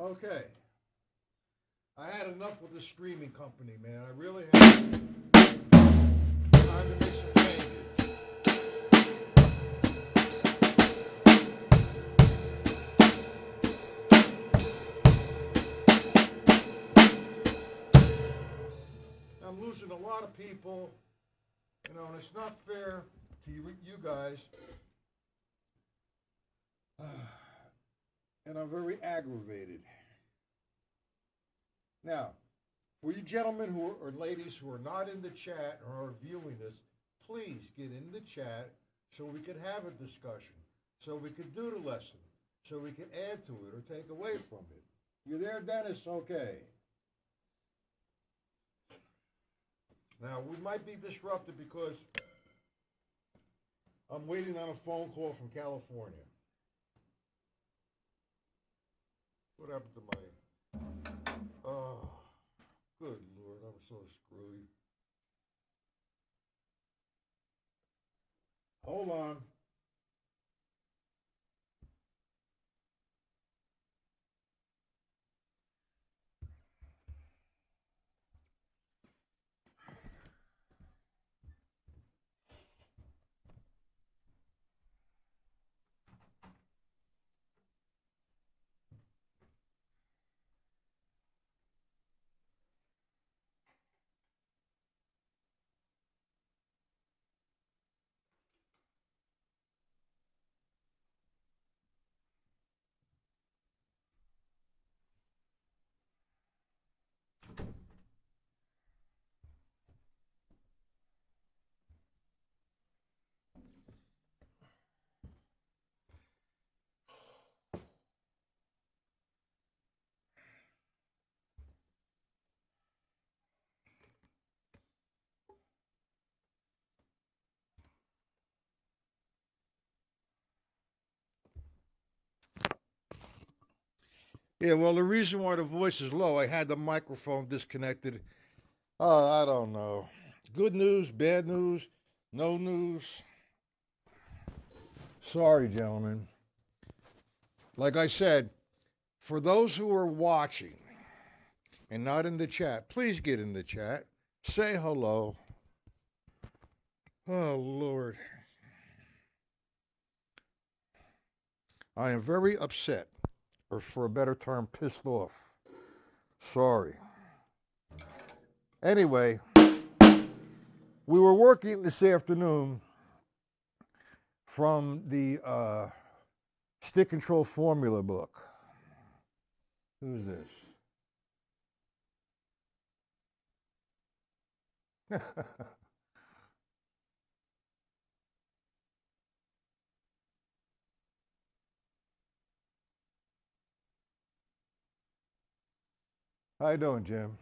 Okay. I had enough with the streaming company, man. I really had. Time to make some changes. I'm losing a lot of people, and it's not fair to you guys. And I'm very aggravated. Now, for you gentlemen or ladies who are not in the chat or are viewing this, please get in the chat so we can have a discussion, so we can do the lesson, so we can add to it or take away from it. You there, Dennis? Okay. Now, we might be disrupted because I'm waiting on a phone call from California. What happened to my... Oh, good Lord, I'm so screwed. Hold on. Yeah, well, the reason why the voice is low, I had the microphone disconnected. I don't know. Good news, bad news, no news. Sorry, gentlemen. Like I said, for those who are watching and not in the chat, please get in the chat. Say hello. Oh, Lord. I am very upset, or for a better term, pissed off. Sorry. Anyway, we were working this afternoon from the stick control formula book. Who's this? How you doing, Jim?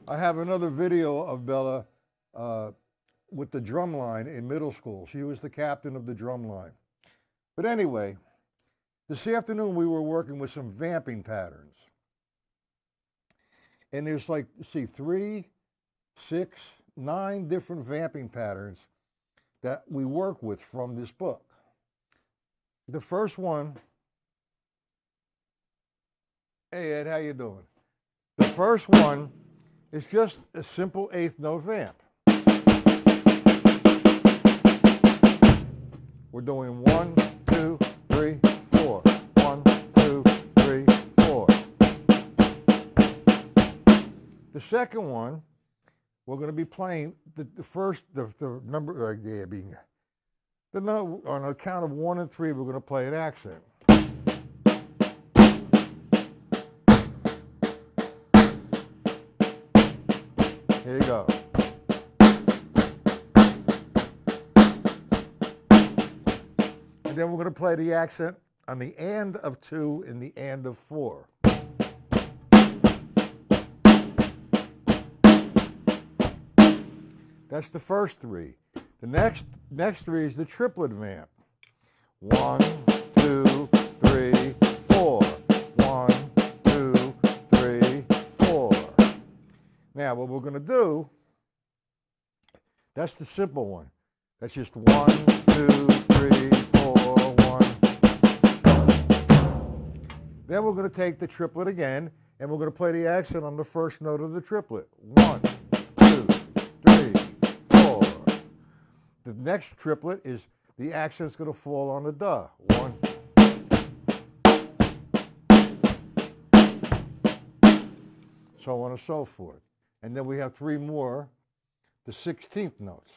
I have another video of Bella with the drum line in middle school. She was the captain of the drum line. But anyway, this afternoon we were working with some vamping patterns. And there's like, see, 3, 6, 9 different vamping patterns that we work with from this book. The first one, hey Ed, how you doing? The first one is just a simple 8th note vamp. We're doing 1, 2, 3, 4. 1, 2, 3, 4. The second one, we're going to be playing the number, the note, on a count of 1 and 3, we're going to play an accent. Here you go. And then we're going to play the accent on the and of 2 and the and of 4. That's the first 3. The next 3 is the triplet vamp. 1, 2, 3, 4. 1, 2, 3, 4. Now, what we're going to do, that's the simple one. That's just 1, 2, 3, 4, 1. Then we're going to take the triplet again, and we're going to play the accent on the first note of the triplet. 1, 2, 3, 4. The next triplet is the accent's going to fall on the duh. 1. So on and so forth. And then we have 3 more, the 16th notes.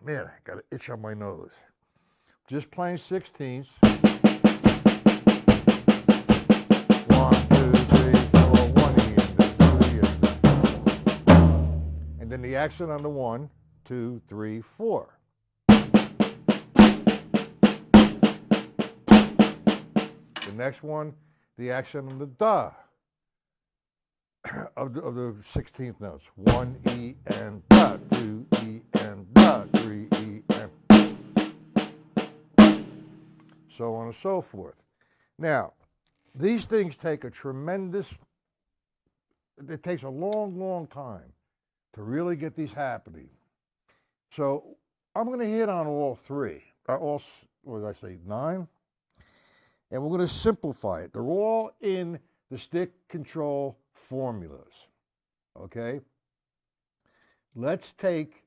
Man, I got an itch on my nose. Just playing 16ths. 1, 2, 3, 4, 1 E and the 3 and the. And then the accent on the 1, 2, 3, 4. The next one, the accent on the duh of the 16th notes. 1 E and duh, 2 E and duh, 3 E and. So on and so forth. Now, these things take it takes a long, long time to really get these happening. So I'm going to hit on all 3, what did I say, 9? And we're going to simplify it. They're all in the stick control formulas, okay? Let's take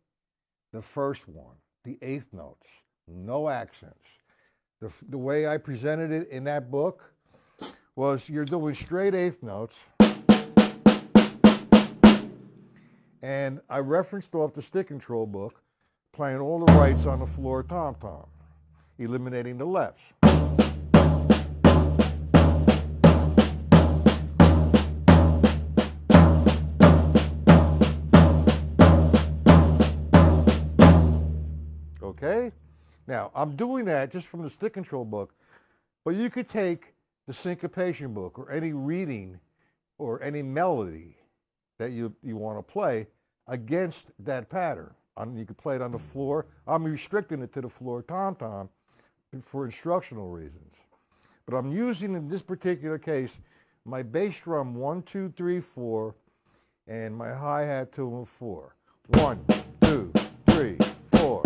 the first one, the 8th notes, no accents. The way I presented it in that book was you're doing straight 8th notes, and I referenced off the stick control book, playing all the rights on the floor tom-tom, eliminating the lefts. Okay? Now, I'm doing that just from the stick control book, but you could take the syncopation book or any reading or any melody that you want to play against that pattern. You could play it on the floor. I'm restricting it to the floor tom-tom for instructional reasons. But I'm using, in this particular case, my bass drum 1, 2, 3, 4, and my hi-hat 2 and 4. 1, 2, 3, 4.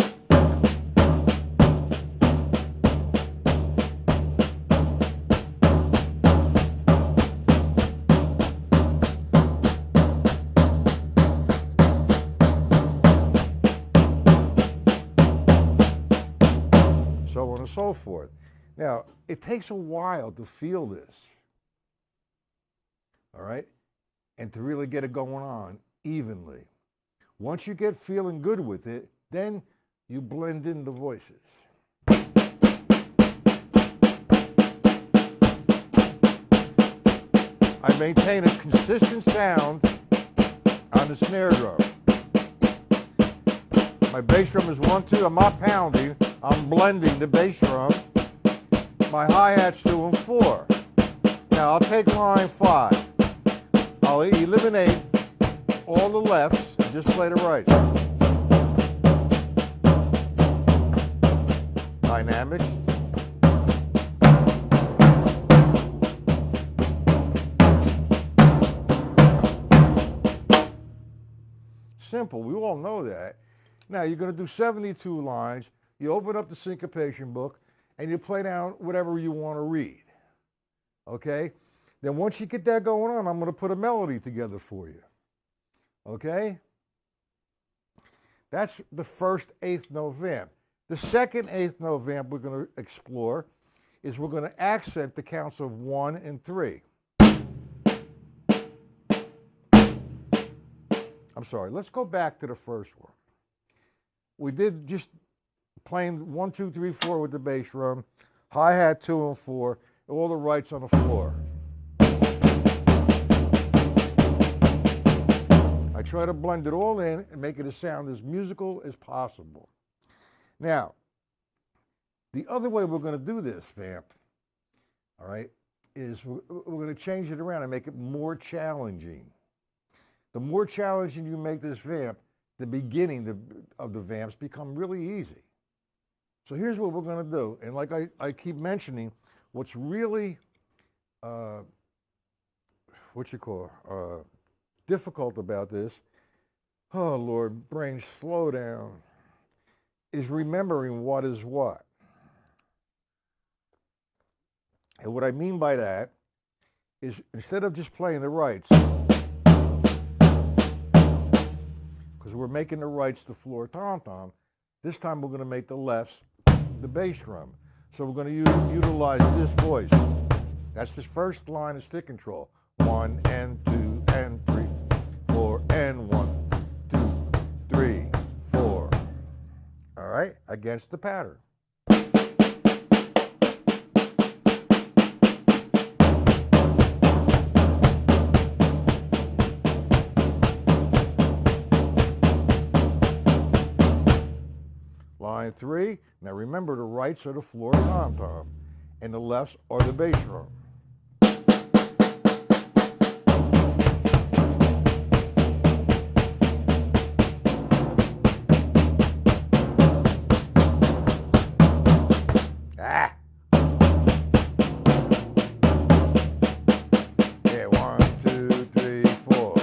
So on and so forth. Now, it takes a while to feel this, all right, and to really get it going on evenly. Once you get feeling good with it, then you blend in the voices. I maintain a consistent sound on the snare drum. My bass drum is 1, 2, I'm not pounding, I'm blending the bass drum. My hi-hat's 2 and 4. Now I'll take line 5. I'll eliminate all the lefts and just play the rights. Dynamics. Simple, we all know that. Now you're going to do 72 lines, you open up the syncopation book, and you play down whatever you want to read, okay? Then once you get that going on, I'm going to put a melody together for you, okay? That's the first 8th note vamp. The second 8th note vamp we're going to explore is we're going to accent the counts of 1 and 3. I'm sorry, let's go back to the first one. We did just playing 1, 2, 3, 4 with the bass drum, hi-hat 2 and 4, all the rights on the floor. I try to blend it all in and make it sound as musical as possible. Now, the other way we're going to do this vamp, all right, is we're going to change it around and make it more challenging. The more challenging you make this vamp, the beginning of the vamps become really easy. So here's what we're going to do. And like I keep mentioning, what's really, difficult about this, oh Lord, brain, slow down, is remembering what is what. And what I mean by that is instead of just playing the rights, because we're making the rights the floor tom-tom, this time we're going to make the lefts the bass drum. So we're going to utilize this voice. That's the first line of stick control. 1 and 2 and 3, 4 and 1, 2, 3, 4. All right, against the pattern. Line 3, now remember the rights are the floor tom-tom and the lefts are the bass drum. Ah! Yeah, 1, 2, 3, 4.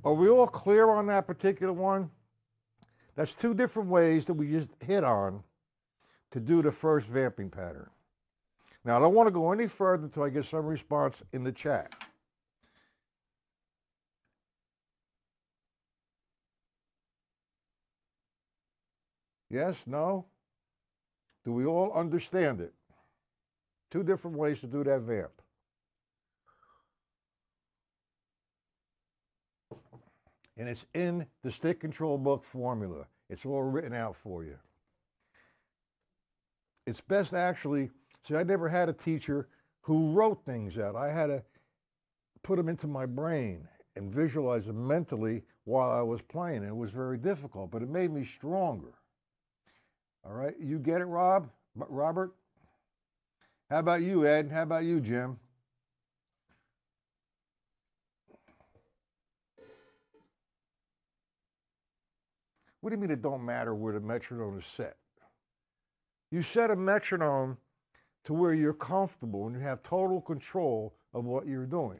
Are we all clear on that particular one? That's two different ways that we just hit on to do the first vamping pattern. Now, I don't want to go any further until I get some response in the chat. Yes? No? Do we all understand it? Two different ways to do that vamp. And it's in the stick control book formula. It's all written out for you. It's best actually, see, I never had a teacher who wrote things out. I had to put them into my brain and visualize them mentally while I was playing. It was very difficult, but it made me stronger. All right, you get it, Robert? How about you, Ed? How about you, Jim? What do you mean it don't matter where the metronome is set? You set a metronome to where you're comfortable and you have total control of what you're doing.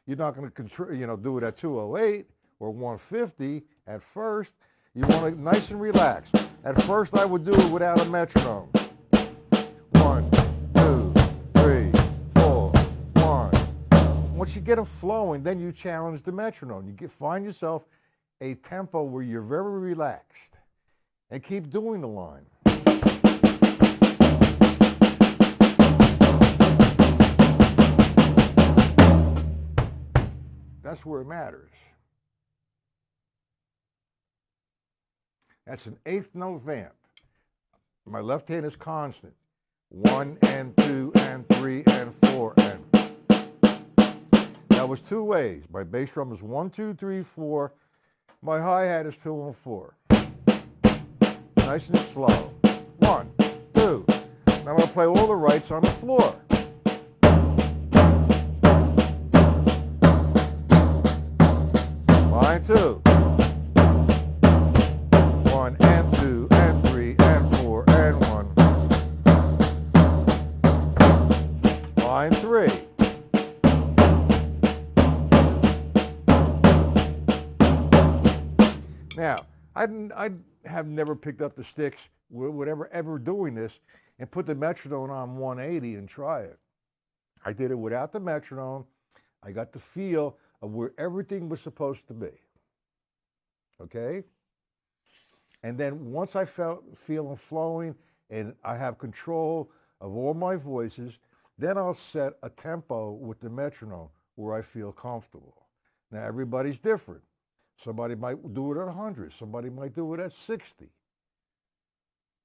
You're not going to do it at 208 or 150 at first. You want it nice and relaxed. At first, I would do it without a metronome. 1, 2, 3, 4, 1. Once you get them flowing, then you challenge the metronome. You find yourself a tempo where you're very relaxed and keep doing the line. That's where it matters. That's an eighth note vamp. My left hand is constant. 1 and 2 and 3 and 4 and. That was two ways. My bass drum is 1, 2, 3, 4. My hi-hat is 2 and 4. Nice and slow. 1, 2. Now I'm going to play all the rights on the floor. Line 2. 1 and 2 and 3 and 4 and 1. Line 3. Now, I have never picked up the sticks, whatever, ever doing this, and put the metronome on 180 and try it. I did it without the metronome. I got the feel of where everything was supposed to be. Okay? And then once I feel them flowing and I have control of all my voices, then I'll set a tempo with the metronome where I feel comfortable. Now, everybody's different. Somebody might do it at 100. Somebody might do it at 60.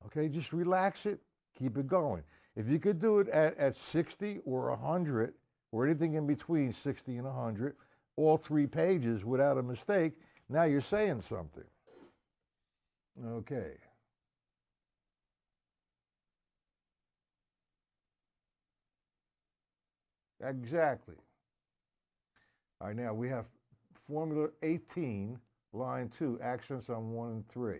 Okay, just relax it, keep it going. If you could do it at 60 or 100, or anything in between 60 and 100, all 3 pages without a mistake, now you're saying something. Okay. Exactly. All right, now we have Formula 18, line 2, accents on 1 and 3.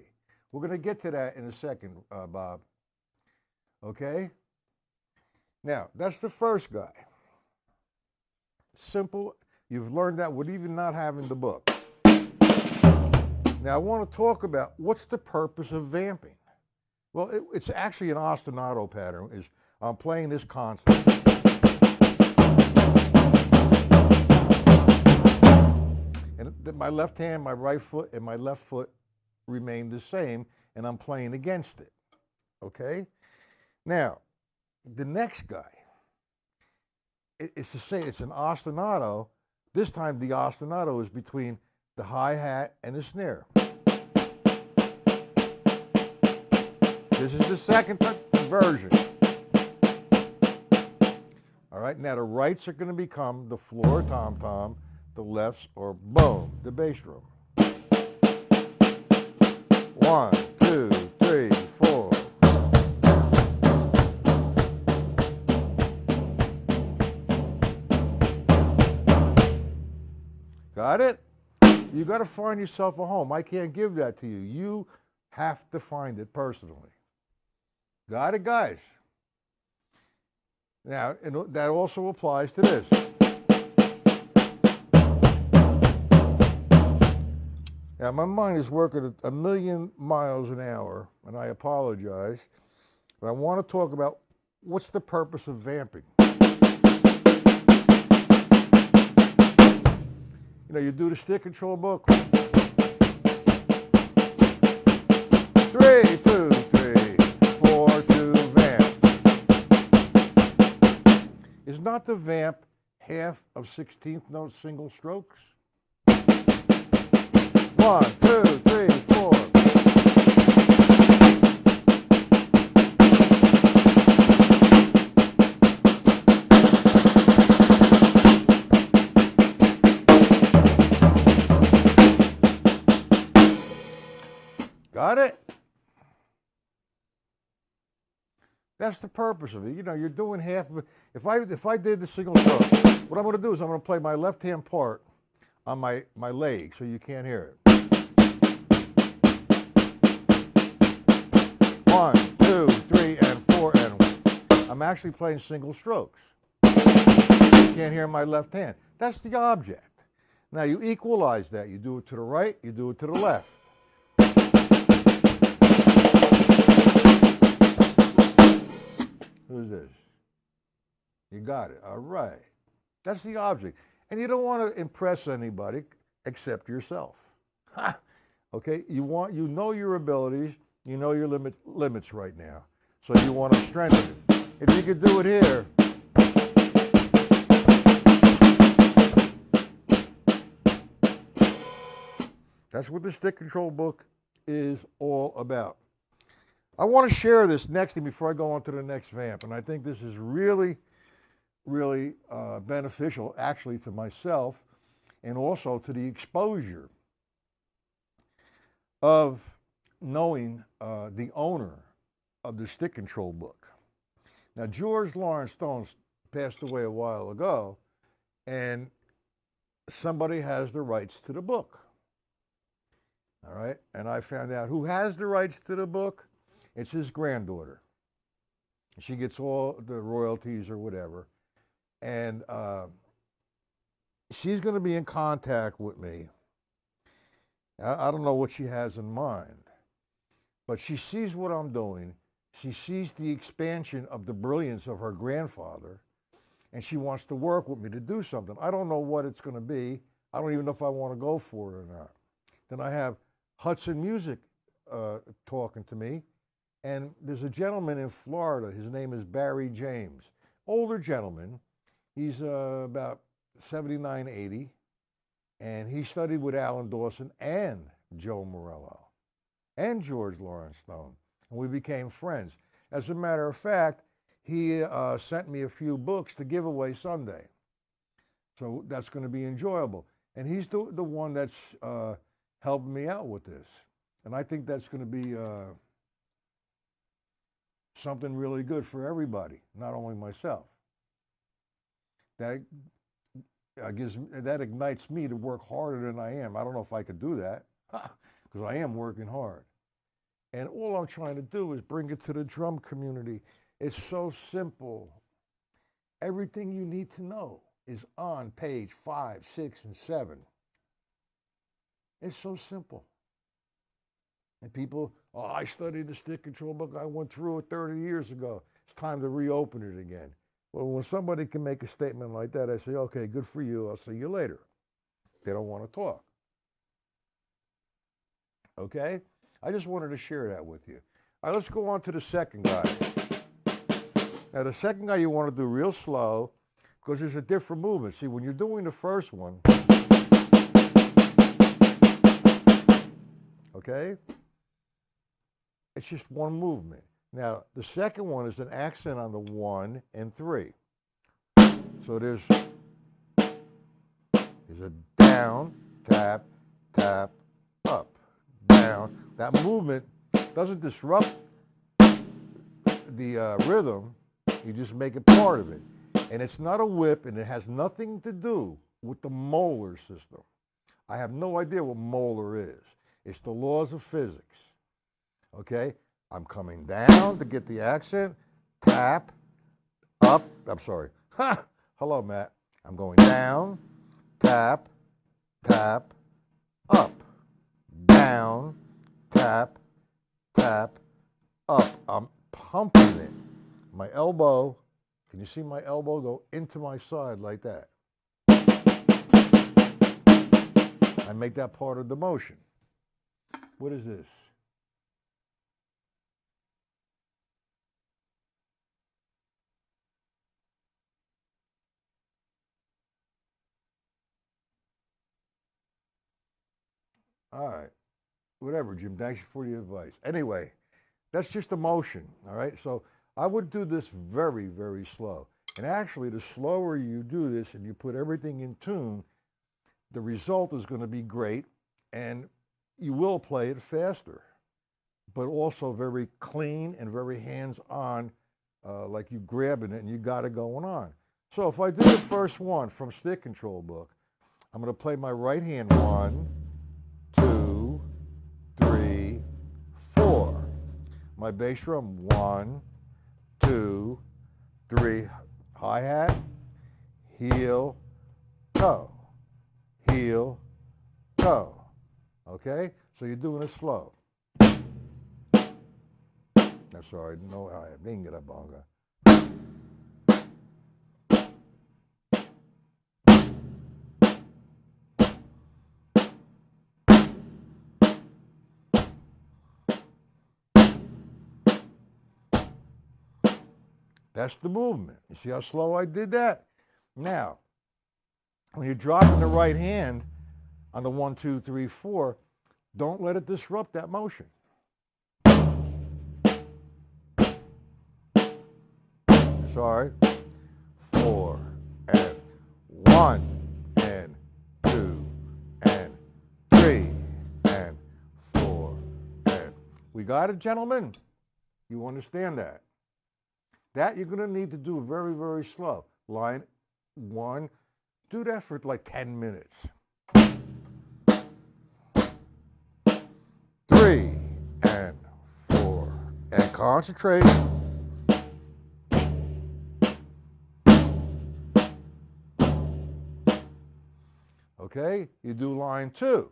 We're going to get to that in a second, Bob. Okay? Now, that's the first guy. Simple. You've learned that with even not having the book. Now, I want to talk about what's the purpose of vamping. Well, it's actually an ostinato pattern. Is I'm playing this constant. And my left hand, my right foot, and my left foot remain the same, and I'm playing against it. Okay? Now, the next guy, it's the same. It's an ostinato. This time, the ostinato is between the hi-hat and the snare. This is the second version. All right, now the rights are going to become the floor tom-tom, the lefts are boom, the bass drum. 1, 2, 3, 4. Got it? You got to find yourself a home. I can't give that to you. You have to find it personally. Got it, guys? Now, that also applies to this. Now, my mind is working at 1,000,000 miles an hour, and I apologize, but I want to talk about what's the purpose of vamping. You know, you do the stick control book. 3, 2, 3, 4, 2, vamp. Is not the vamp half of 16th note single strokes? 1, 2, 3, 4. Got it? That's the purpose of it. You know, you're doing half of it. If I did the single stroke, what I'm going to do is I'm going to play my left-hand part on my leg so you can't hear it. 1, 2, 3, and 4, and 1. I'm actually playing single strokes. You can't hear my left hand. That's the object. Now you equalize that. You do it to the right, you do it to the left. Who's this? You got it. All right. That's the object. And you don't want to impress anybody except yourself. Okay? You know your abilities, you know your limits right now. So you want to strengthen it. If you could do it here, that's what the stick control book is all about. I want to share this next thing before I go on to the next vamp, and I think this is really, really beneficial actually to myself and also to the exposure of knowing the owner of the stick control book. Now, George Lawrence Stone passed away a while ago, and somebody has the rights to the book. All right, and I found out who has the rights to the book. It's his granddaughter. She gets all the royalties or whatever. And she's going to be in contact with me. I don't know what she has in mind, but she sees what I'm doing. She sees the expansion of the brilliance of her grandfather, and she wants to work with me to do something. I don't know what it's going to be. I don't even know if I want to go for it or not. Then I have Hudson Music talking to me. And there's a gentleman in Florida. His name is Barry James. Older gentleman. He's about 79, 80. And he studied with Alan Dawson and Joe Morello and George Lawrence Stone. And we became friends. As a matter of fact, he sent me a few books to give away Sunday. So that's going to be enjoyable. And he's the one that's helping me out with this. And I think that's going to be something really good for everybody, not only myself. That ignites me to work harder than I am. I don't know if I could do that, because I am working hard. And all I'm trying to do is bring it to the drum community. It's so simple. Everything you need to know is on page 5, 6, and 7. It's so simple. And people, oh, I studied the stick control book. I went through it 30 years ago. It's time to reopen it again. Well, when somebody can make a statement like that, I say, okay, good for you. I'll see you later. They don't want to talk. Okay? I just wanted to share that with you. All right, let's go on to the second guy. Now, the second guy you want to do real slow because there's a different movement. See, when you're doing the first one, okay, it's just one movement. Now, the second one is an accent on the 1 and 3. So there's a down, tap, tap, up, down. That movement doesn't disrupt the rhythm. You just make it part of it. And it's not a whip, and it has nothing to do with the molar system. I have no idea what molar is. It's the laws of physics. Okay? I'm coming down to get the accent, tap, up, I'm sorry. Hello, Matt. I'm going down, tap, tap, up, down, tap, tap, up. I'm pumping it. My elbow, can you see my elbow go into my side like that? I make that part of the motion. What is this? All right. Whatever, Jim. Thanks for the advice. Anyway, that's just a motion, all right? So I would do this very, very slow. And actually, the slower you do this and you put everything in tune, the result is going to be great, and you will play it faster, but also very clean and very hands-on, like you grabbing it and you got it going on. So if I do the first one from stick control book, I'm going to play my right hand 1, 2, 3, 4. My bass drum 1, 2, 3. Hi-hat, heel, toe, heel, toe. Okay? So you're doing it slow. I'm sorry, no hi-hat. Dinga bonga. That's the movement. You see how slow I did that? Now, when you're dropping the right hand on the 1, 2, 3, 4, don't let it disrupt that motion. Sorry. 4 and 1 and 2 and 3 and 4 and. We got it, gentlemen? You understand that? That you're going to need to do very, very slow. Line 1, do that for like 10 minutes. 3 and 4 and concentrate. Okay, you do line 2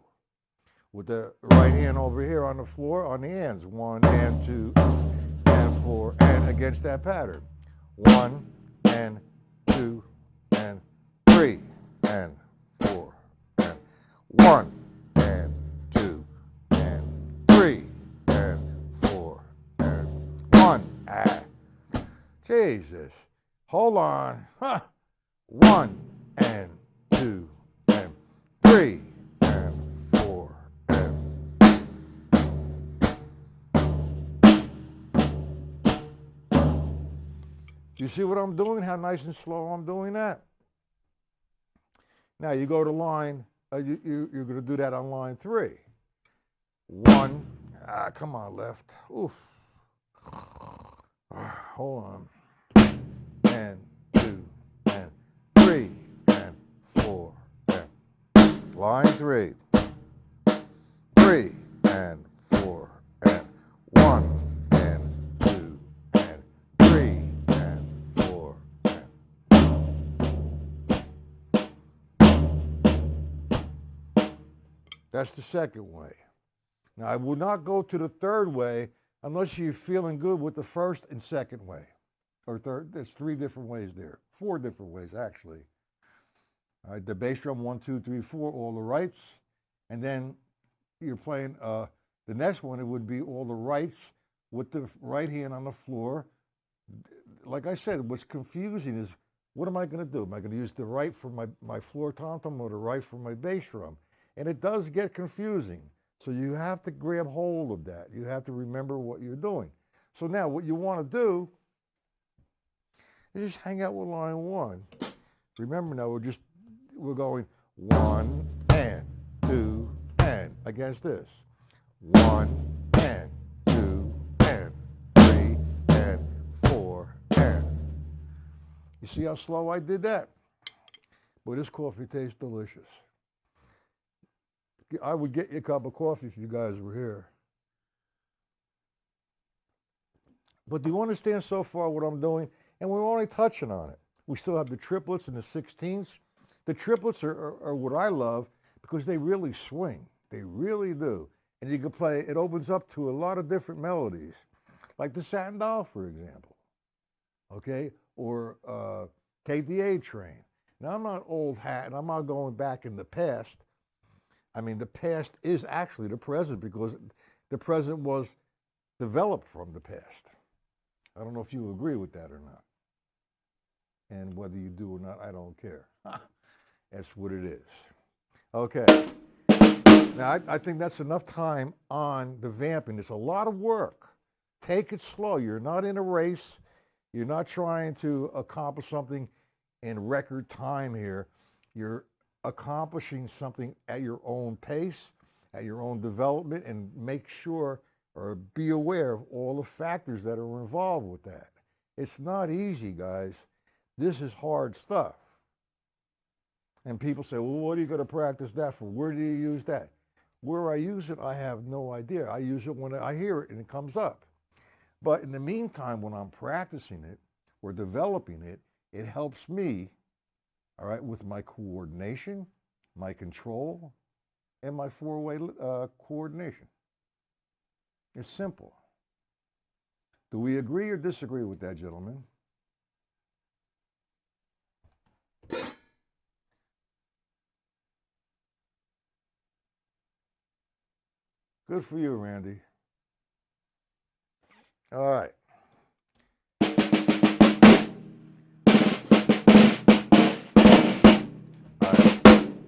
with the right hand over here on the floor on the ends. 1 and 2 and 4 and against that pattern. 1 and 2 and 3 and 4 and 1 and 2 and 3 and 4 and 1. Ah, Jesus. Hold on. 1 and 2 and 3 and 4 and. You see what I'm doing? How nice and slow I'm doing that? Now you go to line, you're going to do that on line 3. 1, come on, left. Oof. Hold on. And 2 and 3 and 4 and. Line 3. 3 and 4 and 1 and 2 and 3 and 4 and. That's the second way. Now, I will not go to the third way unless you're feeling good with the first and second way. Or third, there's 3 different ways there. 4 different ways, actually. All right, the bass drum, 1, 2, 3, 4, all the rights. And then you're playing, the next one, it would be all the rights with the right hand on the floor. Like I said, what's confusing is, what am I going to do? Am I going to use the right for my floor tom-tom or the right for my bass drum? And it does get confusing. So you have to grab hold of that. You have to remember what you're doing. So now what you want to do is just hang out with line 1. Remember now, we're going 1 and 2 and against this. 1 and 2 and 3 and 4 and. You see how slow I did that? Boy, this coffee tastes delicious. I would get you a cup of coffee if you guys were here. But do you understand so far what I'm doing? And we're only touching on it. We still have the triplets and the 16ths. The triplets are what I love because they really swing. They really do. And you can play, it opens up to a lot of different melodies, like the Satin Doll, for example, okay? Or KDA Train. Now, I'm not old hat, and I'm not going back in the past. I mean, the past is actually the present because the present was developed from the past. I don't know if you agree with that or not. And whether you do or not, I don't care. That's what it is. Okay. Now, I think that's enough time on the vamping. It's a lot of work. Take it slow. You're not in a race. You're not trying to accomplish something in record time here. You're accomplishing something at your own pace, at your own development, and make sure or be aware of all the factors that are involved with that. It's not easy, guys. This is hard stuff. And people say, well, what are you going to practice that for? Where do you use that? Where I use it, I have no idea. I use it when I hear it and it comes up. But in the meantime, when I'm practicing it or developing it, it helps me, all right, with my coordination, my control, and my 4-way coordination. It's simple. Do we agree or disagree with that, gentlemen? Good for you, Randy. All right.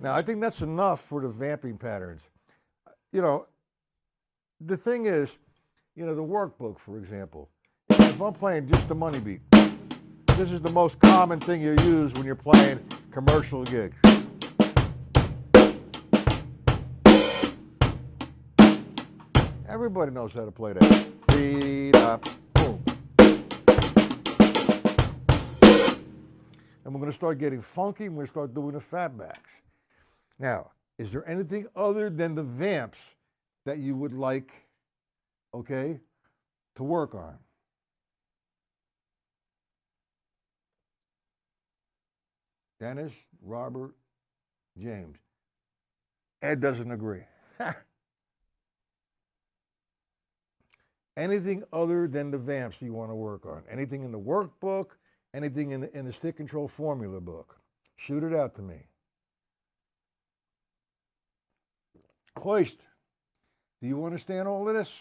Now, I think that's enough for the vamping patterns. You know, the thing is, you know, the workbook, for example, if I'm playing just the money beat, this is the most common thing you use when you're playing commercial gigs. Everybody knows how to play that. Beat up, boom. And we're going to start getting funky. We're going to start doing the fatbacks. Now, is there anything other than the vamps that you would like, okay, to work on? Dennis, Robert, James. Ed doesn't agree. Anything other than the vamps you want to work on? Anything in the workbook? Anything in the stick control formula book? Shoot it out to me. Hoist, do you understand all of this?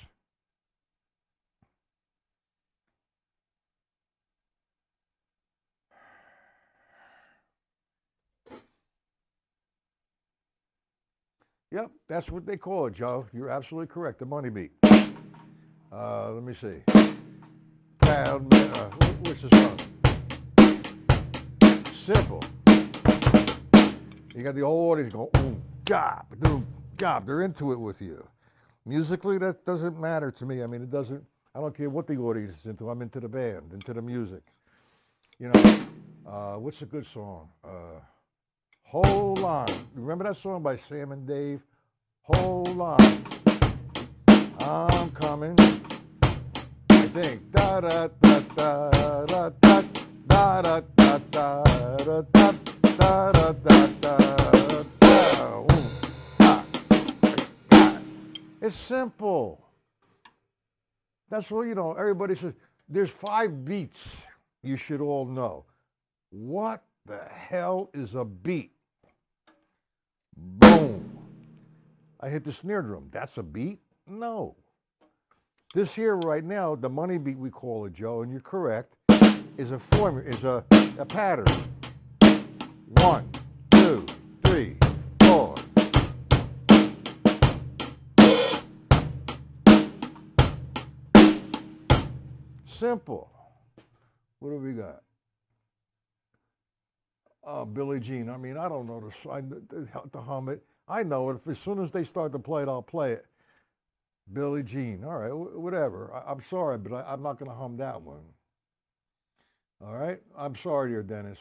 Yep, that's what they call it, Joe. You're absolutely correct, the money beat. Let me see. Proud man, what's this one? Simple. You got the whole audience going, boom, job. They're into it with you. Musically, that doesn't matter to me. I mean, I don't care what the audience is into. I'm into the band, into the music. You know, what's a good song? Hold On. Remember that song by Sam and Dave? Hold on. I'm coming. I think. Da da da da da da da da da da da da da da da da. It's simple. That's what, everybody says. There's 5 beats you should all know. What the hell is a beat? Boom. I hit the snare drum. That's a beat? No. This here right now, the money beat we call it, Joe, and you're correct, is a formula, is a pattern. 1, 2, 3, 4. Simple. What do we got? Billie Jean. I mean, I don't know to hum it. I know it. As soon as they start to play it, I'll play it. Billie Jean. All right, whatever. I'm sorry, but I'm not going to hum that one. All right? I'm sorry, dear Dennis.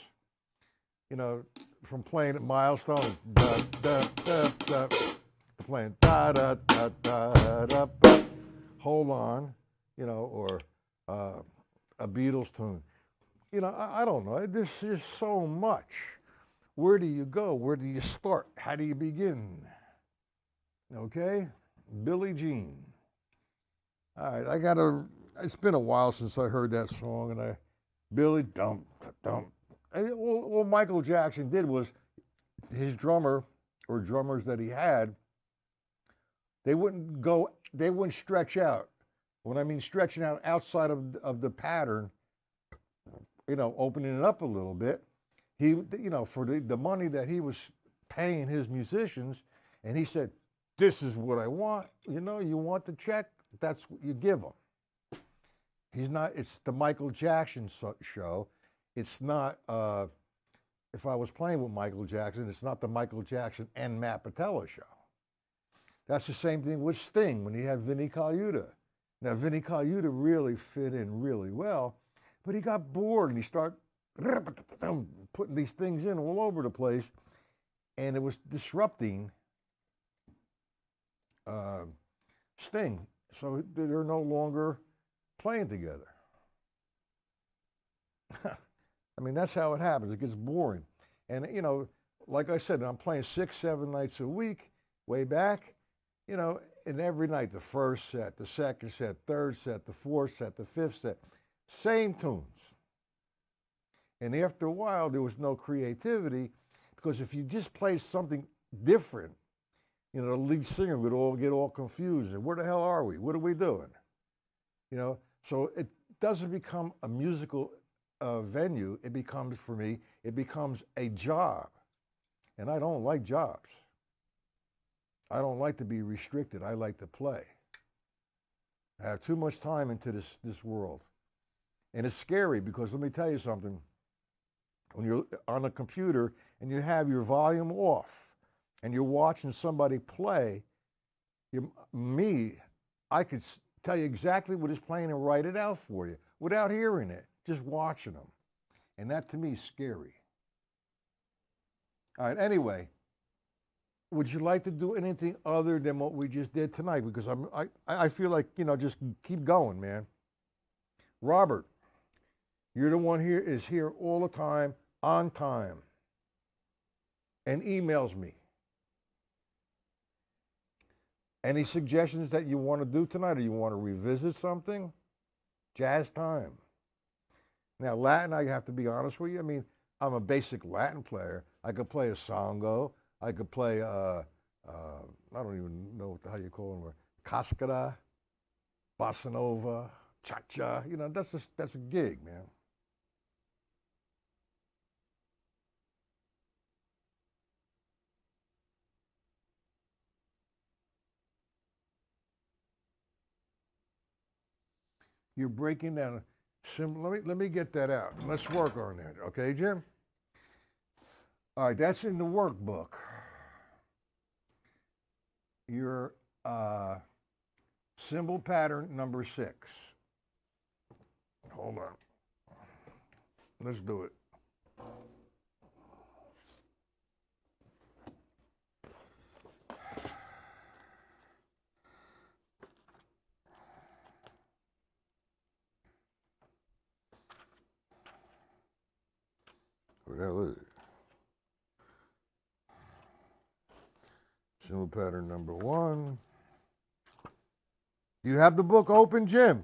From playing at Milestones, playing da da da da da da. Hold on, or a Beatles tune. I don't know. There's just so much. Where do you go? Where do you start? How do you begin? Okay? Billie Jean. All right, it's been a while since I heard that song, and Billy, don't. All Michael Jackson did was his drummer or drummers that he had, they wouldn't stretch out. When I mean stretching out outside of the pattern, opening it up a little bit, he, for the money that he was paying his musicians, and he said, this is what I want. You want the check, that's what you give him. It's the Michael Jackson show. It's not, if I was playing with Michael Jackson, it's not the Michael Jackson and Matt Patella show. That's the same thing with Sting when he had Vinnie Colaiuta. Now, Vinnie Colaiuta really fit in really well, but he got bored and he started putting these things in all over the place, and it was disrupting Sting. So they're no longer playing together. I mean, that's how it happens. It gets boring. And, like I said, I'm playing 6, 7 nights a week, way back, and every night, the first set, the second set, third set, the fourth set, the fifth set, same tunes. And after a while, there was no creativity, because if you just play something different, the lead singer would get all confused. And where the hell are we? What are we doing? So it doesn't become a musical venue. It becomes, for me, a job. And I don't like jobs. I don't like to be restricted. I like to play. I have too much time into this world. And it's scary, because let me tell you something. When you're on a computer and you have your volume off and you're watching somebody play, I could tell you exactly what is playing and write it out for you without hearing it, just watching them. And that, to me, is scary. All right, anyway, would you like to do anything other than what we just did tonight? Because I feel like, just keep going, man. Robert, you're the one is here all the time, on time, and emails me. Any suggestions that you want to do tonight, or you want to revisit something? Jazz time. Now, Latin, I have to be honest with you. I mean, I'm a basic Latin player. I could play a songo. I could play, I don't even know how you call them, cascara, bossa nova, cha-cha. That's a gig, man. You're breaking down. Let me get that out. Let's work on that. Okay, Jim? All right, that's in the workbook. Your symbol pattern number 6. Hold on. Let's do it. What the hell is it? Symbol pattern number 1. Do you have the book open, Jim?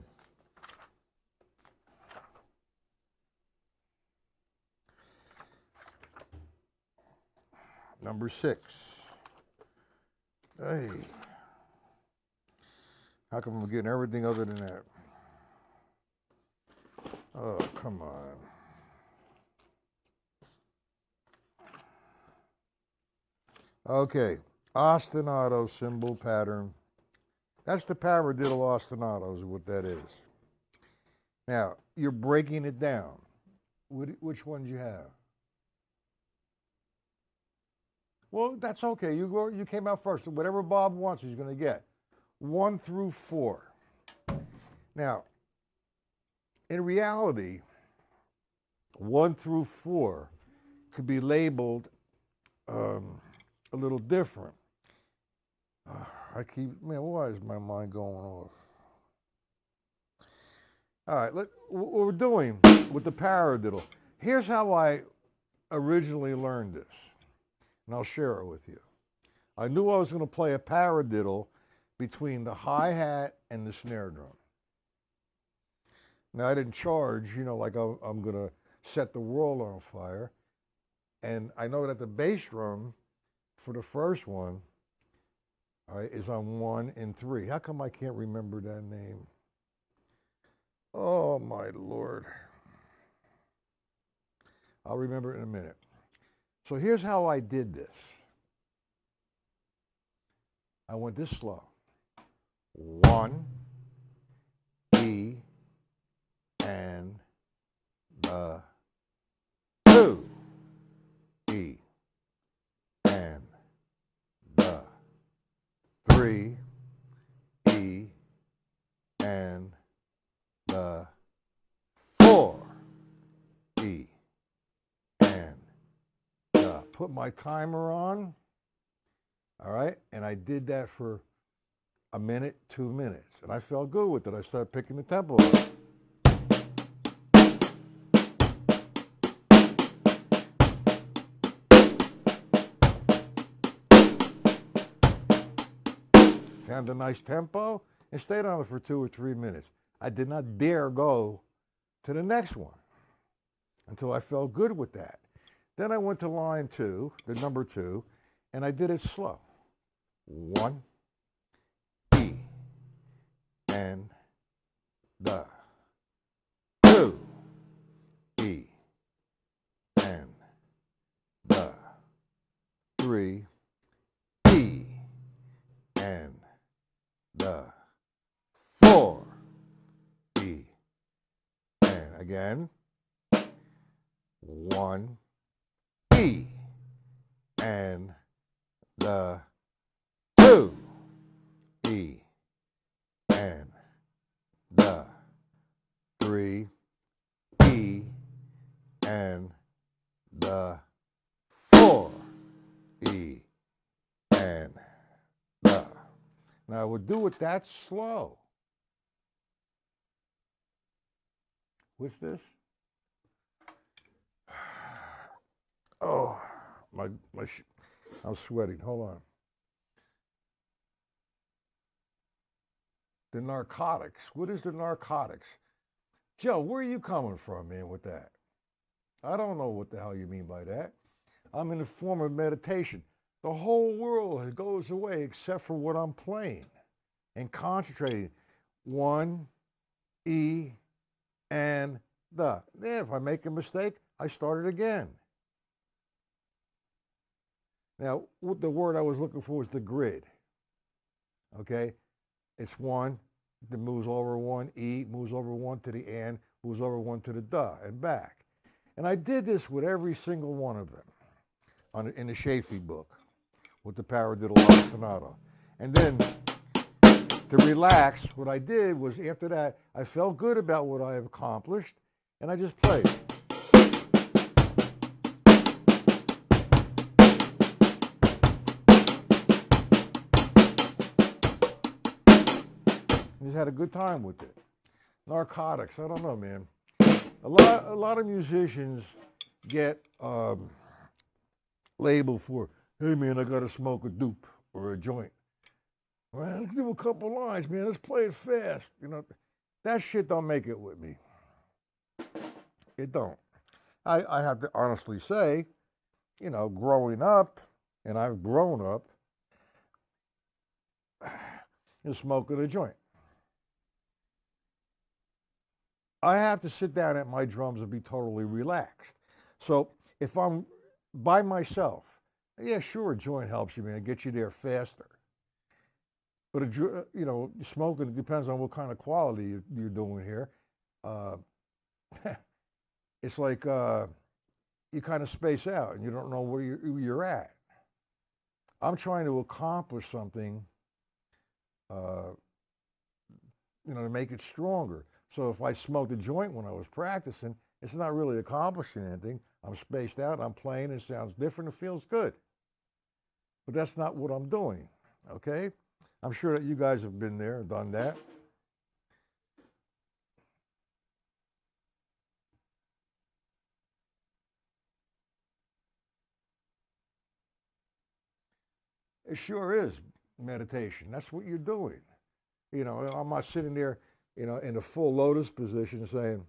Number 6. Hey. How come I'm getting everything other than that? Oh, come on. Okay. Ostinato symbol pattern. That's the paradiddle ostinato is what that is. Now, you're breaking it down. Which ones you have? Well, that's okay. You came out first. Whatever Bob wants, he's going to get. 1 through 4. Now, in reality, 1 through 4 could be labeled a little different. Why is my mind going off? All right, what we're doing with the paradiddle. Here's how I originally learned this, and I'll share it with you. I knew I was going to play a paradiddle between the hi-hat and the snare drum. Now, I didn't charge, like I'm going to set the world on fire. And I know that the bass drum for the first one, all right, is on 1 and 3. How come I can't remember that name? Oh, my Lord. I'll remember it in a minute. So here's how I did this. I went this slow. 1, E, and the 2, E, and the 3, E, and the 4, E, and the. Put my timer on, all right, and I did that for a minute, 2 minutes, and I felt good with it. I started picking the tempo up. Found a nice tempo and stayed on it for 2 or 3 minutes. I did not dare go to the next one until I felt good with that. Then I went to line 2, the number 2, and I did it slow. 1, E, and the 2, E, and the 3, E, and the 4, E, and again, 1, E, and the 2, E, and the 3, E, and the 4, E, and the. Now I would do it that slow. What's this? Oh, I'm sweating. Hold on. The narcotics. What is the narcotics? Joe, where are you coming from, man, with that? I don't know what the hell you mean by that. I'm in a form of meditation. The whole world goes away except for what I'm playing and concentrating. 1, E, and the. If I make a mistake, I start it again. Now, the word I was looking for was the grid. Okay? It's 1, that moves over 1, E, moves over 1 to the and, moves over 1 to the da, and back. And I did this with every single one of them in the Shafee book with the paradiddle ostinato. And then to relax, what I did was after that, I felt good about what I have accomplished, and I just played. Just had a good time with it. Narcotics, I don't know, man. A lot of musicians get labeled for, hey man, I gotta smoke a doop or a joint. Man, let's do a couple lines, man. Let's play it fast. You know, that shit don't make it with me. It don't. I have to honestly say, you know, growing up, and I've grown up, is smoking a joint. I have to sit down at my drums and be totally relaxed. So if I'm by myself, yeah, sure, a joint helps you, man, get you there faster. But you know, smoking, it depends on what kind of quality you're doing here. Uh, it's like you kind of space out and you don't know where you're at. I'm trying to accomplish something, uh, you know, to make it stronger. So if I smoked a joint when I was practicing, it's not really accomplishing anything. I'm spaced out, I'm playing, it sounds different, it feels good. But that's not what I'm doing, okay? I'm sure that you guys have been there and done that. It sure is meditation. That's what you're doing. You know, I'm not sitting there, you know, in a full lotus position saying,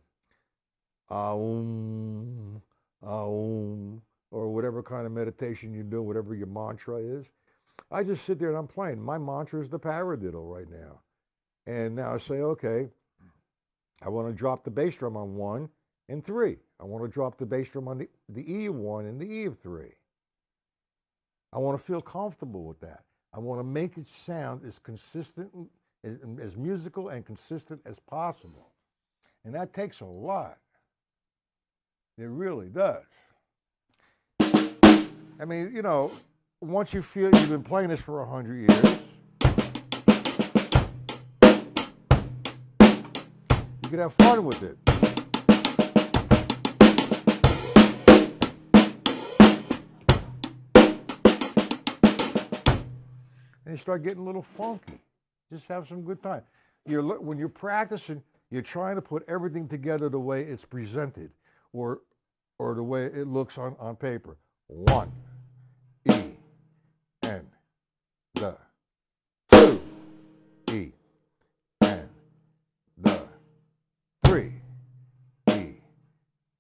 Aum, Aum, or whatever kind of meditation you do, whatever your mantra is. I just sit there and I'm playing. My mantra is the paradiddle right now. And now I say, okay, I want to drop the bass drum on 1 and 3. I want to drop the bass drum on the E of 1 and the E of 3. I want to feel comfortable with that. I want to make it sound as consistent, as musical and consistent as possible. And that takes a lot. It really does. I mean, you know, once you feel you've been playing this for 100 years, you can have fun with it. And you start getting a little funky. Just have some good time. When you're practicing, you're trying to put everything together the way it's presented or the way it looks on paper. 1, E, and the 2, E, and the 3, E,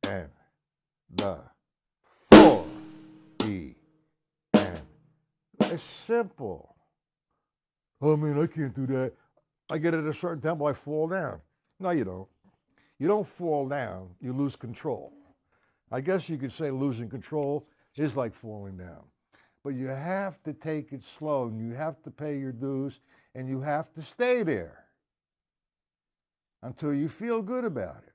and the 4, E, and it's simple. Oh, man, I can't do that. I get at a certain tempo, I fall down. No, you don't. You don't fall down, you lose control. I guess you could say losing control is like falling down. But you have to take it slow, and you have to pay your dues, and you have to stay there until you feel good about it.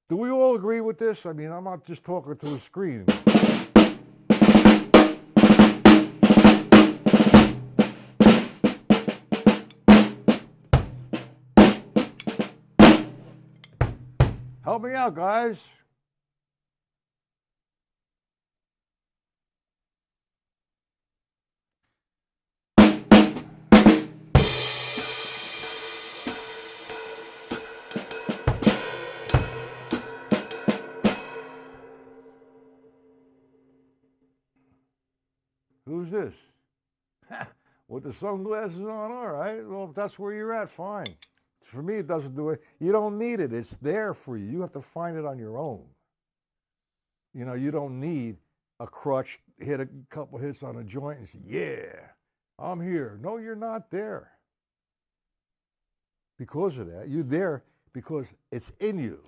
Do we all agree with this? I mean, I'm not just talking to a screen. Help me out, guys. Who's this? With the sunglasses on, all right. Well, if that's where you're at, fine. For me, it doesn't do it. You don't need it. It's there for you. You have to find it on your own. You know, you don't need a crutch, hit a couple hits on a joint and say, yeah, I'm here. No, you're not there because of that. You're there because it's in you.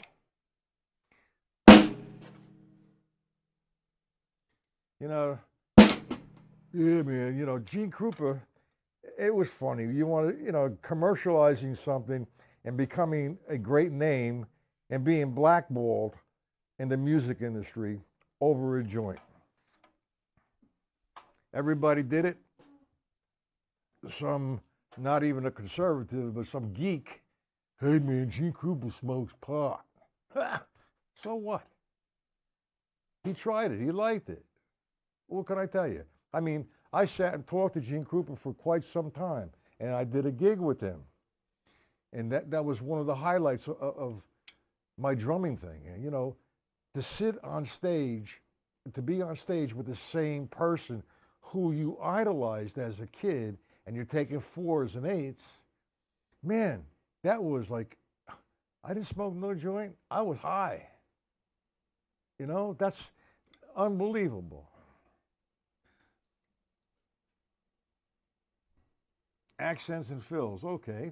You know, yeah, man, you know, Gene Krupa, it was funny. You want to, you know, commercializing something and becoming a great name and being blackballed in the music industry over a joint. Everybody did it. Some, not even a conservative, but some geek. Hey, man, Gene Krupa smokes pot. So what? He tried it. He liked it. What can I tell you? I mean, I sat and talked to Gene Krupa for quite some time, and I did a gig with him. And that was one of the highlights of my drumming thing. And, you know, to sit on stage, to be on stage with the same person who you idolized as a kid and you're taking 4s and 8s, man, that was like, I didn't smoke no joint. I was high. You know, that's unbelievable. Accents and fills. Okay.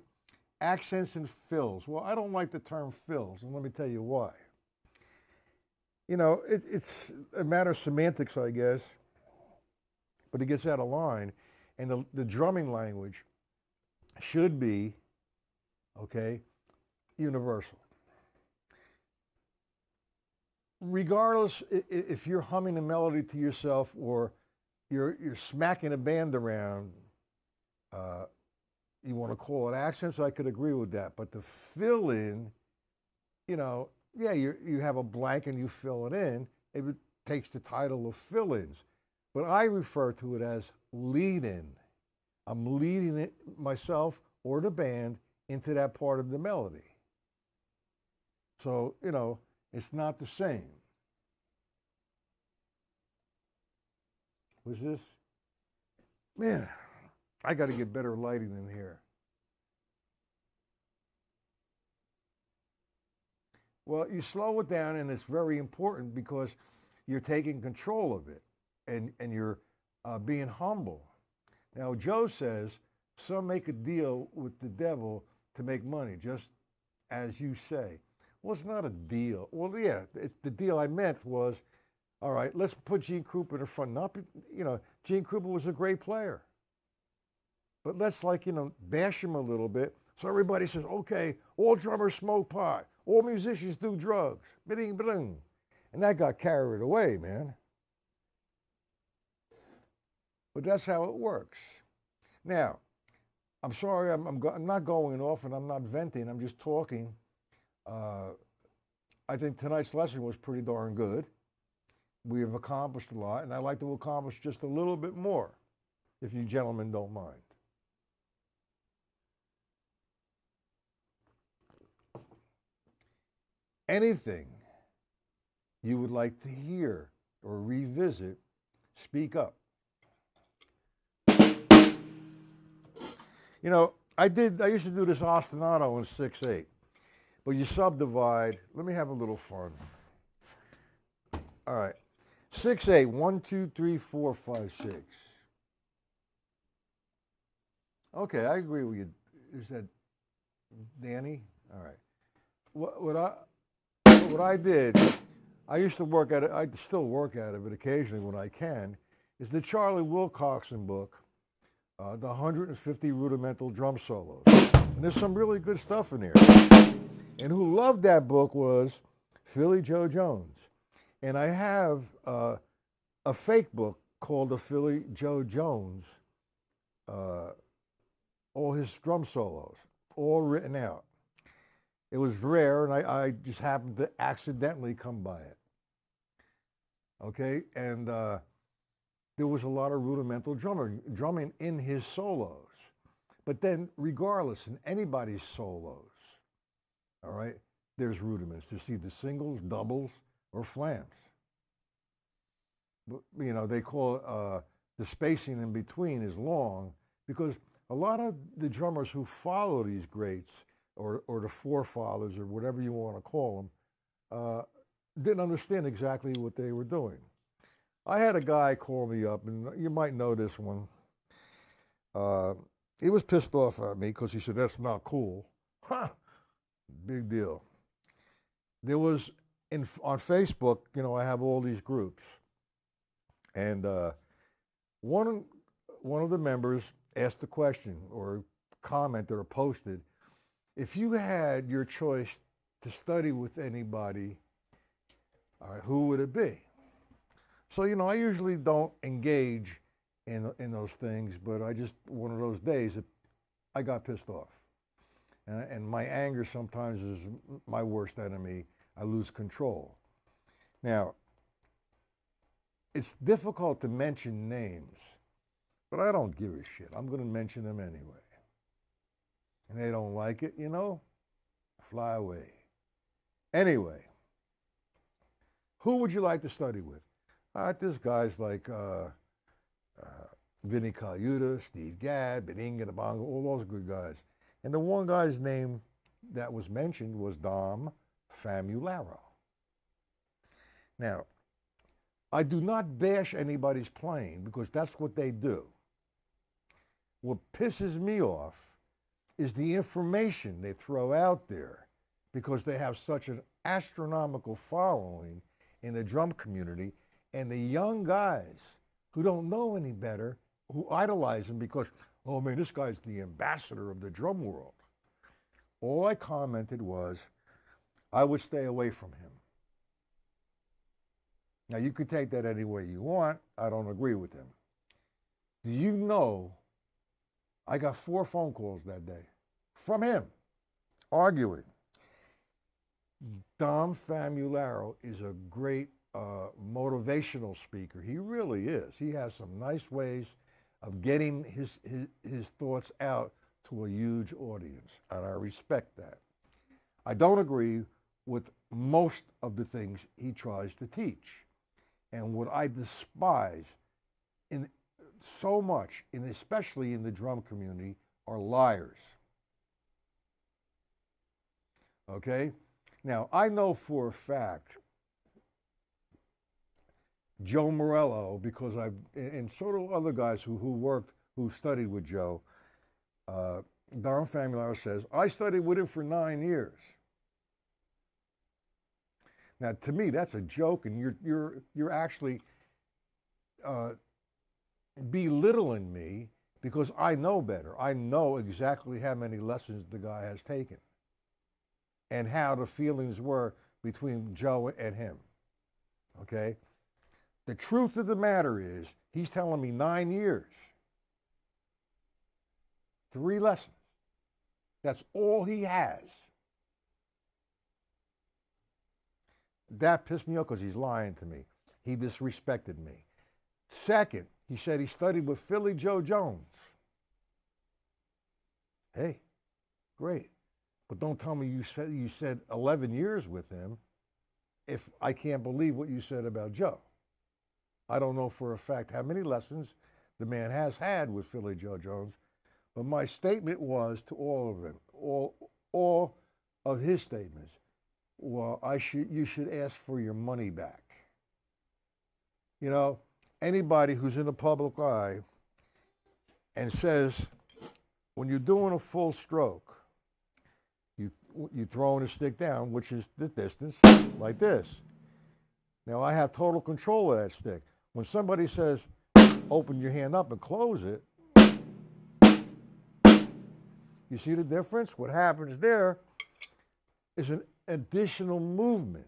Accents and fills. Well, I don't like the term fills, and let me tell you why. You know, it's a matter of semantics, I guess, but it gets out of line. And the drumming language should be, okay, universal. Regardless if you're humming a melody to yourself or you're smacking a band around, you want to call it accents, I could agree with that. But the fill in, you know, yeah, you have a blank and you fill it in. It takes the title of fill ins. But I refer to it as lead in. I'm leading it myself or the band into that part of the melody. So, you know, it's not the same. What's this? Man, I got to get better lighting in here. Well, you slow it down, and it's very important because you're taking control of it, and you're being humble. Now, Joe says, some make a deal with the devil to make money, just as you say. Well, it's not a deal. Well, yeah, the deal I meant was, all right, let's put Gene Krupa in the front. Not, you know, Gene Krupa was a great player. But let's, like, you know, bash him a little bit. So everybody says, okay, all drummers smoke pot. All musicians do drugs. Bing, bing. And that got carried away, man. But that's how it works. Now, I'm sorry, I'm not going off and I'm not venting. I'm just talking. I think tonight's lesson was pretty darn good. We have accomplished a lot, and I'd like to accomplish just a little bit more, if you gentlemen don't mind. Anything you would like to hear or revisit, speak up. You know, I used to do this ostinato in 6/8, but you subdivide. Let me have a little fun. All right. 6/8, 1, 2, 3, 4, 5, 6. Okay, I agree with you. Is that Danny? All right. What I did, I used to work at it, I still work at it, but occasionally when I can, is the Charlie Wilcoxon book, the 150 Rudimental Drum Solos. And there's some really good stuff in there. And who loved that book was Philly Joe Jones. And I have a fake book called the Philly Joe Jones, all his drum solos, all written out. It was rare, and I just happened to accidentally come by it. Okay, and there was a lot of rudimental drumming in his solos. But then, regardless, in anybody's solos, all right, there's rudiments. There's either singles, doubles, or flams. But, you know, they call it, the spacing in between is long because a lot of the drummers who follow these greats or the forefathers or whatever you want to call them, didn't understand exactly what they were doing. I had a guy call me up, and you might know this one. He was pissed off at me because he said, that's not cool. Ha! Big deal. There was, on Facebook, you know, I have all these groups. And one of the members asked a question or commented or posted, if you had your choice to study with anybody, who would it be? So, you know, I usually don't engage in those things, but I just, one of those days, I got pissed off. And my anger sometimes is my worst enemy. I lose control. Now, it's difficult to mention names, but I don't give a shit. I'm going to mention them anyway. And they don't like it, you know, fly away. Anyway, who would you like to study with? This guy's like Vinny Colaiuta, Steve Gadd, Beninga, the Bongo, all those good guys. And the one guy's name that was mentioned was Dom Famularo. Now, I do not bash anybody's playing because that's what they do. What pisses me off is the information they throw out there because they have such an astronomical following in the drum community, and the young guys who don't know any better, who idolize him because, oh man, this guy's the ambassador of the drum world. All I commented was, I would stay away from him. Now, you could take that any way you want. I don't agree with him. Do you know, I got 4 phone calls that day from him, arguing. Dom Famularo is a great motivational speaker. He really is. He has some nice ways of getting his thoughts out to a huge audience, and I respect that. I don't agree with most of the things he tries to teach. And what I despise in so much, and especially in the drum community, are liars. Okay? Now, I know for a fact Joe Morello, because and so do other guys who studied with Joe, Dom Famularo says, I studied with him for 9 years. Now, to me, that's a joke, and you're actually belittling me because I know better. I know exactly how many lessons the guy has taken and how the feelings were between Joe and him. Okay? The truth of the matter is, he's telling me 9 years, 3 lessons. That's all he has. That pissed me off because he's lying to me. He disrespected me. Second, he said he studied with Philly Joe Jones. Hey, great. But don't tell me you said 11 years with him if I can't believe what you said about Joe. I don't know for a fact how many lessons the man has had with Philly Joe Jones, but my statement was to all of them, all of his statements, well, you should ask for your money back. You know, anybody who's in the public eye and says, when you're doing a full stroke, you're throwing a stick down, which is the distance, like this. Now, I have total control of that stick. When somebody says, open your hand up and close it, you see the difference? What happens there is an additional movement.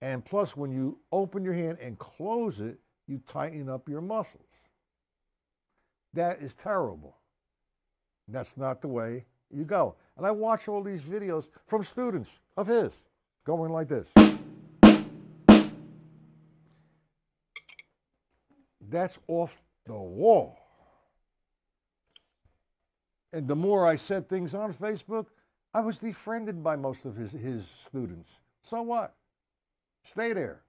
And plus, when you open your hand and close it, you tighten up your muscles. That is terrible. That's not the way you go. And I watch all these videos from students of his going like this. That's off the wall. And the more I said things on Facebook, I was befriended by most of his students. So what? Stay there.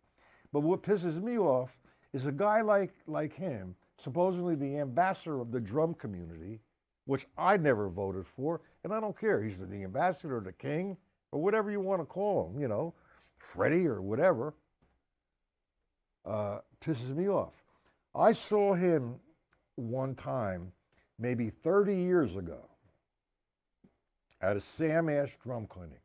But what pisses me off is a guy like him, supposedly the ambassador of the drum community, which I never voted for, and I don't care. He's the ambassador, the king, or whatever you want to call him, you know, Freddie or whatever, pisses me off. I saw him one time, maybe 30 years ago, at a Sam Ash drum clinic.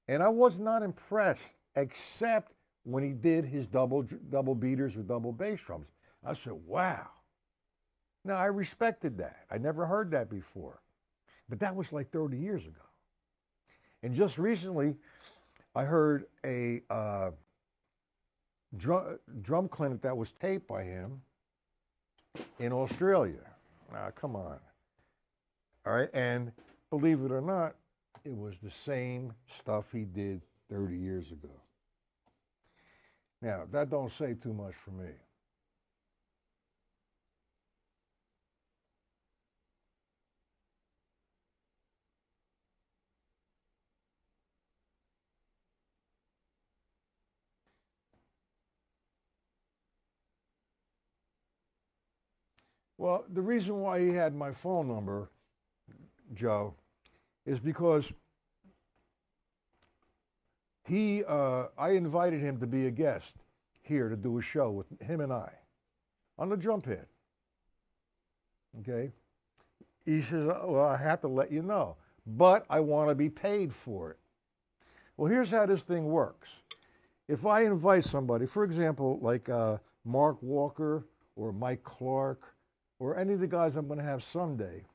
And I was not impressed, except when he did his double beaters or double bass drums. I said, wow. Now, I respected that. I never heard that before. But that was like 30 years ago. And just recently, I heard a drum clinic that was taped by him in Australia. Come on. All right, and believe it or not, it was the same stuff he did 30 years ago. Now, that don't say too much for me. Well, the reason why he had my phone number, Joe, is because I invited him to be a guest here to do a show with him and I on the drum pad. Okay? He says, well, I have to let you know, but I want to be paid for it. Well, here's how this thing works. If I invite somebody, for example, like Mark Walker or Mike Clark or any of the guys I'm going to have Sunday,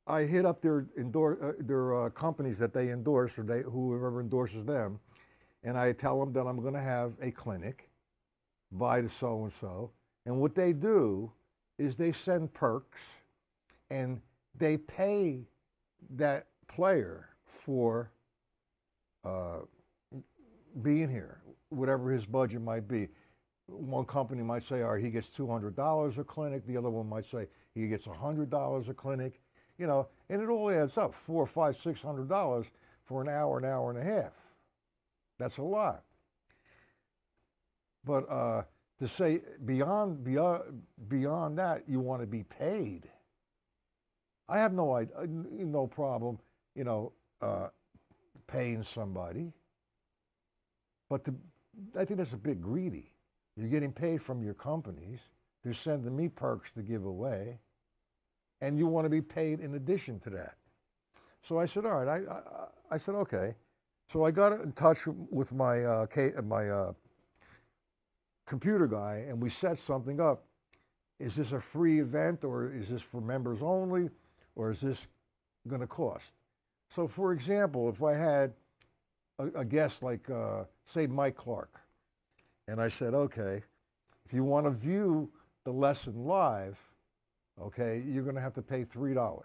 I hit up their companies that they endorse or whoever endorses them, and I tell them that I'm going to have a clinic by the so-and-so. And what they do is they send perks and they pay that player for being here, whatever his budget might be. One company might say, all right, he gets $200 a clinic. The other one might say he gets $100 a clinic. You know, and it all adds up, $400, $500, $600 for an hour and a half. That's a lot. But to say beyond that, you want to be paid. I have no problem, paying somebody. But I think that's a bit greedy. You're getting paid from your companies. They're sending me perks to give away. And you want to be paid in addition to that. So I said, all right. I said, okay. So I got in touch with my computer guy, and we set something up. Is this a free event, or is this for members only, or is this going to cost? So, for example, if I had a guest like, say, Mike Clark, and I said, okay, if you want to view the lesson live, okay, you're going to have to pay $3.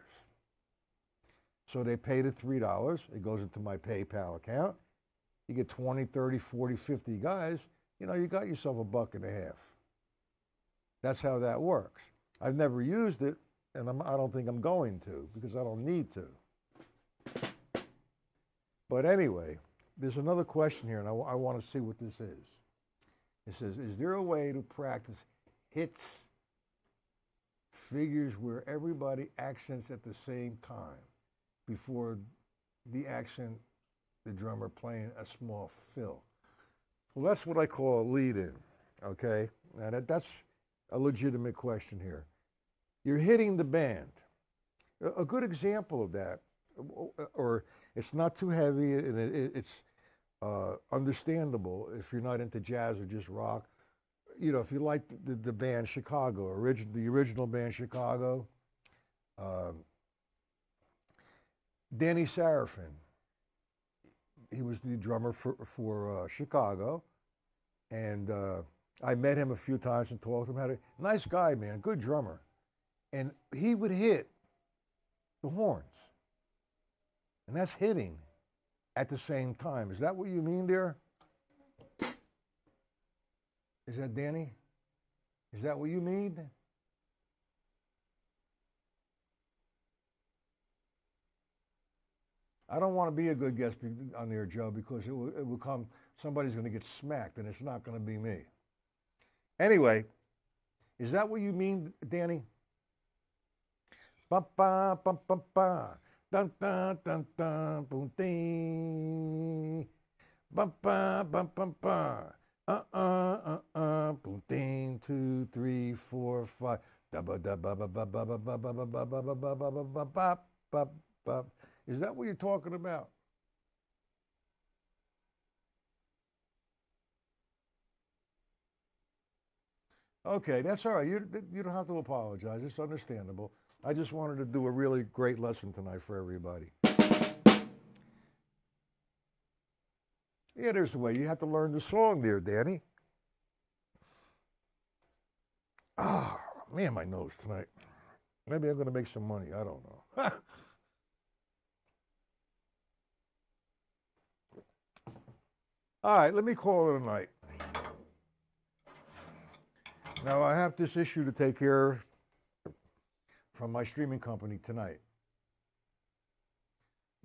So they paid it $3. It goes into my PayPal account. You get 20, 30, 40, 50 guys. You got yourself $1.50. That's how that works. I've never used it, and I don't think I'm going to because I don't need to. But anyway, there's another question here, and I want to see what this is. It says, is there a way to practice hits, figures where everybody accents at the same time before the accent, the drummer playing a small fill? Well, that's what I call a lead-in, okay? Now that's a legitimate question here. You're hitting the band. A good example of that, or it's not too heavy and it's understandable if you're not into jazz or just rock. If you like the band Chicago, the original band Chicago, Danny Sarafin, he was the drummer for Chicago, and I met him a few times and talked to him. Had a nice guy, man, good drummer, and he would hit the horns, and that's hitting at the same time. Is that what you mean there? Is that Danny? Is that what you mean? I don't want to be a good guest on there, Joe, because it will come, somebody's going to get smacked, and it's not going to be me. Anyway, is that what you mean, Danny? Ba ba ba ba ba, dun dun dun dun, boom ding, ba ba ba ba ba. Boom, ding, 2, 3, 4, 5. Is that what you're talking about? Okay, that's all right. You don't have to apologize. It's understandable. I just wanted to do a really great lesson tonight for everybody. Yeah, there's a way. You have to learn the song there, Danny. Ah, man, my nose tonight. Maybe I'm going to make some money. I don't know. All right, let me call it a night. Now, I have this issue to take care of from my streaming company tonight.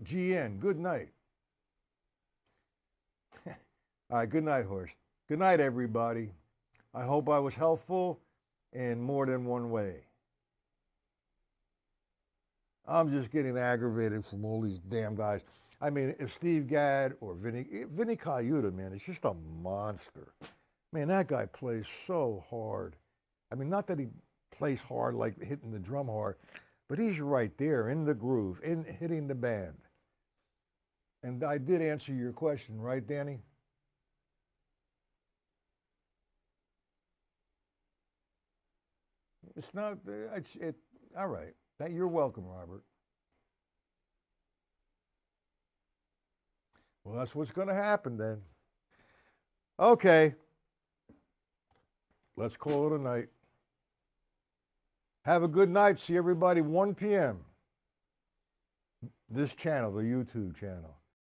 GN, good night. All right, good night, Horst. Good night, everybody. I hope I was helpful in more than one way. I'm just getting aggravated from all these damn guys. I mean, if Steve Gadd or Vinny Colaiuta, man, is just a monster. Man, that guy plays so hard. I mean, not that he plays hard like hitting the drum hard, but he's right there in the groove, in hitting the band. And I did answer your question, right, Danny? It's not. All right. You're welcome, Robert. Well, that's what's going to happen then. Okay. Let's call it a night. Have a good night. See everybody 1 p.m. This channel, the YouTube channel.